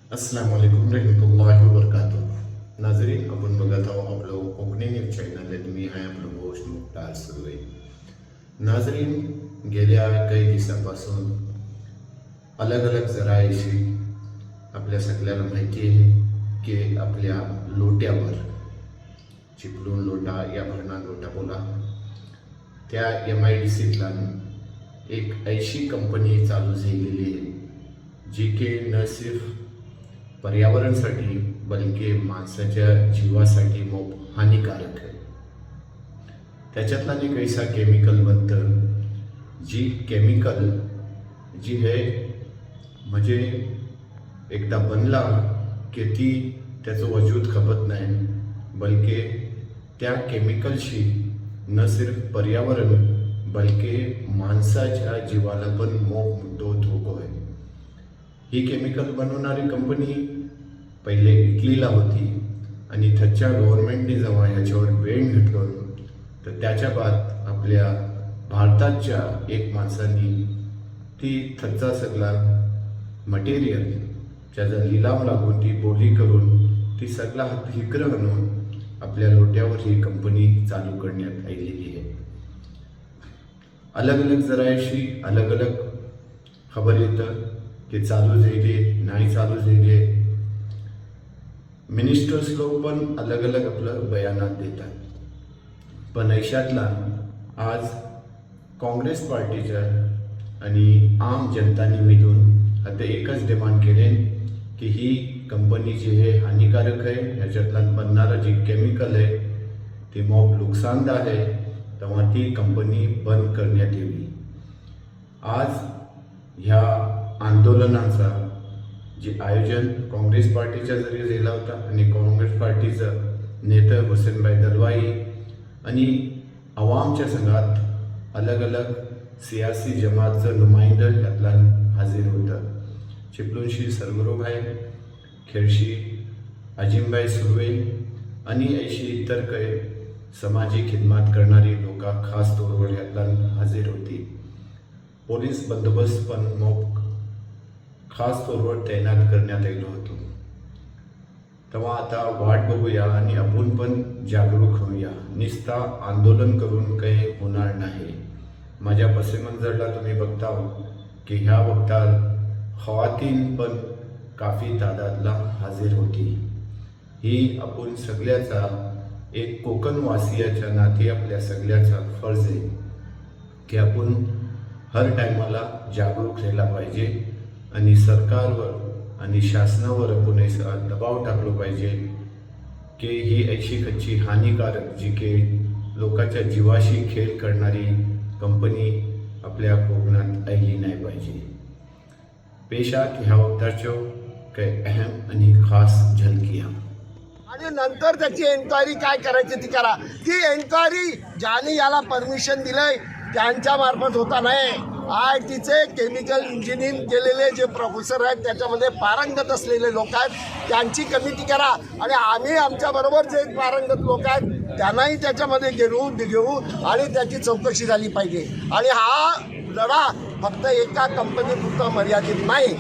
अस्सलाम वालेकुम रहमतुल्लाहि व बरकातुहू। नाजरीन, आपण बघत आहोत आपलं कोकणी न्यूज चॅनल आहे। मी आहे आपलं गोष्ट मुक्तार सुरवे। नाजरीन, गेल्या काही दिवसांपासून अलग अलग जरायशी आपल्या सगळ्याला माहिती आहे की आपल्या लोट्यावर चिपळूण लोटा या भरणा लोटा बोला त्या MIDCतला एक ऐशी कंपनी चालू झालेली आहे, जी की न सिर्फ पर्यावरणासाठी बल्कि माणसाच्या जीवासाठी खूप हानिकारक आहे। त्याच्यातला एक ऐसा केमिकल बनतं जी केमिकल जी है म्हणजे एकदा बनला की ती त्याचं वजूद खपत नाही, बल्कि त्या केमिकलशी न सिर्फ पर्यावरण बल्कि माणसाच्या जीवाला पण मोठो धोको आहे। ही केमिकल बनवणारी कंपनी पहिले इटलीला होती आणि त्याच्या गव्हर्नमेंटने जेव्हा ह्याच्यावर बॅन घेतलं तर त्याच्या बाद आपल्या भारताच्या एक माणसांनी ती थच्चा सगळा मटेरियल ज्याचा लिलाव लागून ती बोली करून ती सगळा इकडं आणून आपल्या लोट्यावर ही कंपनी चालू करण्यात आलेली आहे। अलग अलग जरायशी अलग अलग खबर येतं की चालू झाली नाही चालू झाली। मिनिस्टर्स लोक पण अलग अलग आपलं बयानात देतात, पण ऐशातला आज काँग्रेस पार्टीच्या आणि आम जनतानी मिळून आता एकच डिमांड केले की ही कंपनी जी आहे हानिकारक आहे, ह्याच्यातला बनणारा जी केमिकल आहे ती खूप नुकसानदायक आहे, तेव्हा ती कंपनी बंद करण्यात यावी। आज ह्या आंदोलनाचा जे आयोजन काँग्रेस पार्टीच्या जरिये झाला होता आणि काँग्रेस पार्टीचं नेते हुसेनभाई दलवाई आणि आवामच्या संघात अलग अलग सियासी जमातचं नुमाइंदं यातला हजर होतं। चिपळूणशी सरगुरुभाई, खेडशी अजिमभाई सुर्वे आणि अशी इतर काही समाजी खिदमत करणारी लोक खास तौरवर यातला हजर होती। पोलीस बंदोबस्त पण मग खास तौरवर तैनात करण्यात आलं होतं। तेव्हा आता वाट बघूया आणि आपण पण जागरूक होऊया। निस्ता आंदोलन करून काही होणार नाही। माझ्या पसेमंजरला तुम्ही बघता की ह्या वक्तार खवातीन पण काफी तादादला हजर होती। ही आपण सगळ्याचा एक कोकणवासियाच्या नाते आपल्या सगळ्याचा फर्ज आहे की आपण हर टायमाला जागरूक राहायला पाहिजे आणि सरकारवर आणि शासनावर आपण ऐसा दबाव टाकलो पाहिजे की ही ऐशी कच्ची हानिकारक जी की लोकांच्या जीवाशी खेळ करणारी कंपनी आपल्या कोकणात आली नाही पाहिजे। पेशात ह्या वक्ताच्या काही अहम आणि खास झलकिया आणि नंतर त्याची एन्क्वायरी काय करायची ती करा। ती एन्क्वायरी ज्याने याला परमिशन दिलंय त्यांच्या मार्फत होता नाही। IITचे केमिकल इंजिनिअरिंग केलेले जे प्रोफेसर आहेत त्याच्यामध्ये पारंगत असलेले लोक आहेत त्यांची कमिटी करा आणि आम्ही आमच्याबरोबर जे पारंगत लोक आहेत त्यांनाही त्याच्यामध्ये घेऊ आणि त्याची चौकशी झाली पाहिजे। आणि हा लढा फक्त एका कंपनीपुरता मर्यादित नाही।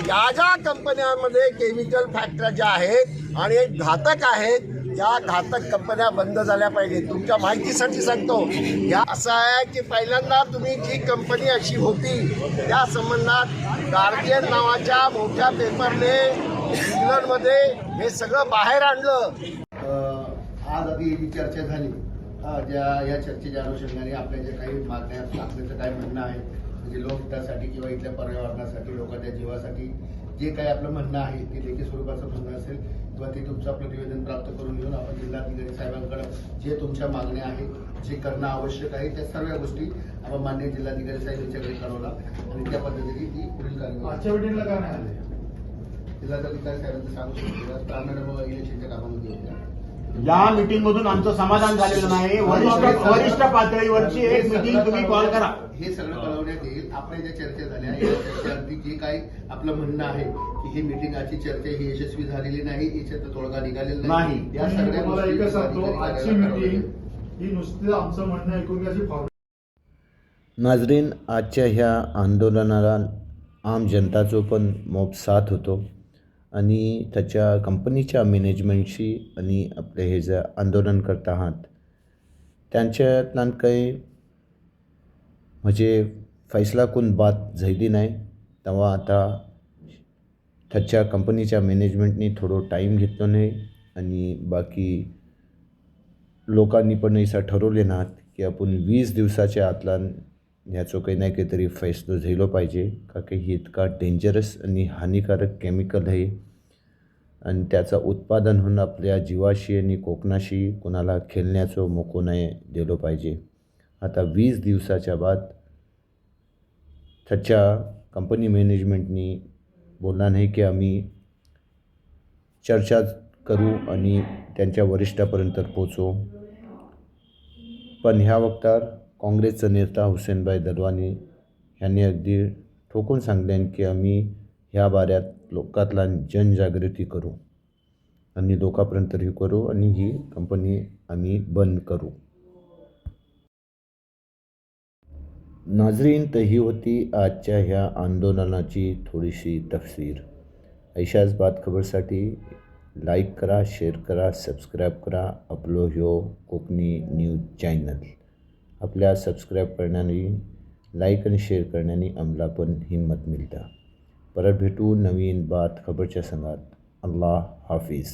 ज्या कंपन्यांमध्ये केमिकल फॅक्टऱ्या ज्या आहेत आणि घातक आहेत या घातक कंपन्या बंद झाल्या पाहिजे। तुमच्या माहितीसाठी सांगतो, या असं आहे की पहिल्यांदा तुम्ही जी कंपनी अशी होती त्या संबंधात गार्डियन नावाच्या मोठ्या पेपरने इंग्लंडमध्ये हे सगळं बाहेर आणलं। आज आधी ही चर्चा झाली, या चर्चेच्या अनुषंगाने आपल्या ज्या काही मागण्या आपल्याचं काय म्हणणं आहे म्हणजे लोकहितासाठी किंवा इथल्या पर्यावरणासाठी लोकांच्या जीवासाठी जे काही आपलं म्हणणं आहे ते लेखी स्वरूपाचं म्हणणं असेल किंवा ते तुमचं आपलं निवेदन प्राप्त करून घेऊन आपण जिल्हाधिकारी साहेबांकडे जे तुमच्या मागण्या आहेत जे करणं आवश्यक आहे त्या सर्व गोष्टी आपण माननीय जिल्हाधिकारी साहेब यांच्याकडे कळवला आणि त्या पद्धतीने ती पुढील कार्यवाही आजच्या मीटिंगला काय नाही आले जिल्हाधिकारी साहेबांचं सांगू शकतो इलेक्शनच्या कामामध्ये होत्या। या मीटिंग मधून आमचं समाधान झालेलं नाही। वरिष्ठ पातळीवरची एक मीटिंग तुम्ही कॉल करा। हे सगळं कळवण्यात येईल। आपल्या ज्या चर्चा झाल्या या चर्चेअंती जे काही आपलं म्हणणं आहे की ही मीटिंगची चर्चा ही यशस्वी झालेली नाही, याच्यात तोडगा निघालेला नाही। या सगळ्या मला एकच सांगतो, आजची मीटिंग ही नुसतं आमचं म्हणणं ऐकून अशी नाजरीन, आजच्या ह्या आंदोलनाला आम जनताचो पण मोप साथ होतो आणि त्याच्या कंपनीच्या मॅनेजमेंटशी आणि आपले हे जे आंदोलन करता आहात त्यांच्यातल्यान काही म्हणजे फैसला कोण बात झाली नाही, तेव्हा आता त्याच्या कंपनीच्या मॅनेजमेंटनी थोडं टाईम घेतलो नाही आणि बाकी लोकांनी पण असं ठरवले नात की आपण 20 दिवसाच्या आतल्यान ह्याचं काही नाही काहीतरी फैसलो झालो पाहिजे, का की ही इतका डेंजरस आणि हानिकारक केमिकल आहे आणि त्याचं उत्पादन होऊन आपल्या जीवाशी आणि कोकणाशी कोणाला खेळण्याचं मोको नाही दिलं पाहिजे. आता 20 दिवसाच्या बाद त्याच्या कंपनी मॅनेजमेंटनी बोलला नाही की आम्ही चर्चा करू आणि त्यांच्या वरिष्ठापर्यंत पोचू. पण ह्या वक्तार काँग्रेसचा नेता हुसेनभाई दलवानी यांनी अगदी ठोकून सांगले की आम्ही ह्या बाऱ्यात लोकांतला जनजागृती करू आणि लोकांपर्यंत ही करू आणि ही कंपनी आम्ही बंद करू. नाजरीन, तर ही होती आजच्या ह्या आंदोलनाची थोडीशी तफसीर. अशाच बात खबरसाठी लाईक करा, शेअर करा, सबस्क्राईब करा आपलो ह्यो कोकणी न्यूज चॅनल. आपल्या सबस्क्राईब करण्याने, लाईक आणि शेअर करण्याने आम्हाला पण हिंमत मिळता. परत भेटू नवीन बात खबरच्या संगात. अल्लाह हाफिज.